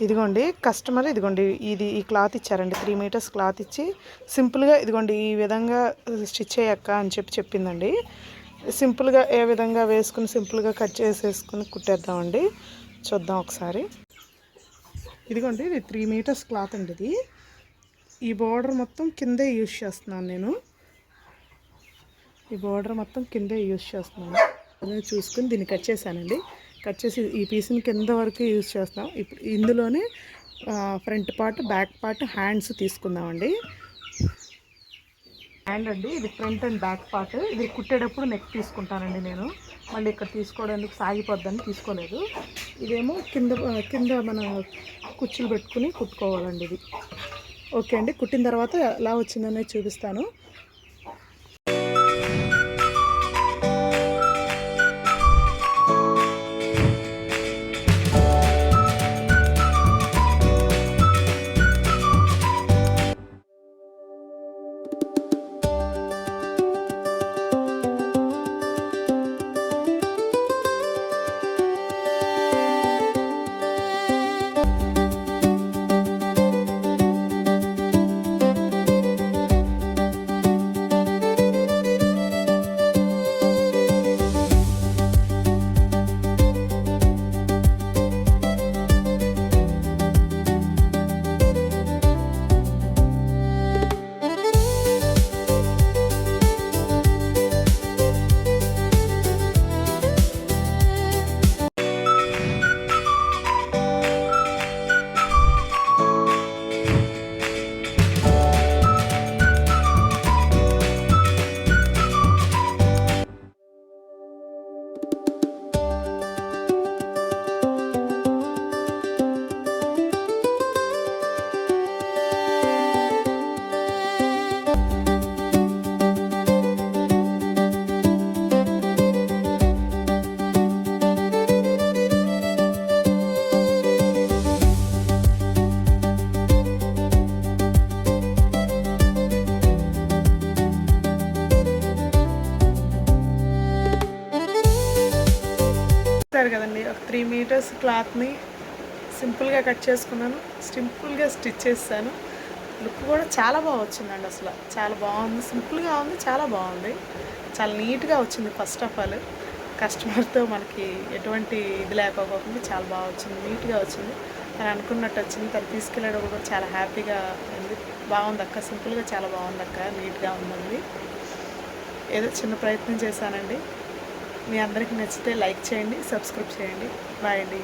ఇదిగోండి కస్టమర్ ఇదిగోండి ఈ క్లాత్ ఇచ్చారండి 3 మీటర్స్ క్లాత్ ఇచ్చి సింపుల్గా ఇదిగోండి ఈ విధంగా స్టిచ్ చేయక్క అని చెప్పిందండి. సింపుల్గా ఏ విధంగా వేసుకుని సింపుల్గా కట్ చేసేసుకుని కుట్టేద్దామండి. చూద్దాం ఒకసారి. ఇదిగోండి ఇది 3 మీటర్స్ క్లాత్ అండి. ఇది ఈ బోర్డర్ మొత్తం కిందే యూజ్ చేస్తున్నాను నేను. ఈ బోర్డర్ మొత్తం కిందే యూజ్ చేస్తున్నాను. అదే చూసుకుని దీన్ని కట్ చేశానండి. కట్ చేసి ఈ పీస్ని కింద వరకు యూజ్ చేస్తాం. ఇప్పుడు ఇందులోనే front part back part hands తీసుకుందామండి. హ్యాండ్ అండి ఇది ఫ్రంట్ అండ్ బ్యాక్ పార్ట్. ఇది కుట్టేటప్పుడు నెక్ తీసుకుంటానండి నేను. మళ్ళీ ఇక్కడ తీసుకోవడానికి సాగిపోద్దని తీసుకోలేదు. ఇదేమో కింద మన కుచ్చులు పెట్టుకుని కుట్టుకోవాలండి ఇది. ఓకే అండి, కుట్టిన తర్వాత ఎలా వచ్చిందనేది చూపిస్తాను. కదండి, ఒక 3 మీటర్స్ క్లాత్ని సింపుల్గా కట్ చేసుకున్నాను. సింపుల్గా స్టిచ్ చేస్తాను. లుక్ కూడా చాలా బాగా వచ్చిందండి. అసలు చాలా బాగుంది. సింపుల్గా ఉంది, చాలా బాగుంది, చాలా నీట్గా వచ్చింది. ఫస్ట్ ఆఫ్ ఆల్ కస్టమర్తో మనకి ఎటువంటి ఇది లేకపోకుండా చాలా బాగా వచ్చింది, నీట్గా వచ్చింది. తను అనుకున్నట్టు వచ్చింది. తను తీసుకెళ్ళడం కూడా చాలా హ్యాపీగా ఉంది. బాగుంది అక్క, సింపుల్గా చాలా బాగుంది అక్క, నీట్గా ఉందండి. ఏదో చిన్న ప్రయత్నం చేశానండి. మీ అందరికీ నచ్చితే లైక్ చేయండి, సబ్స్క్రైబ్ చేయండి. బాయ్ అండి.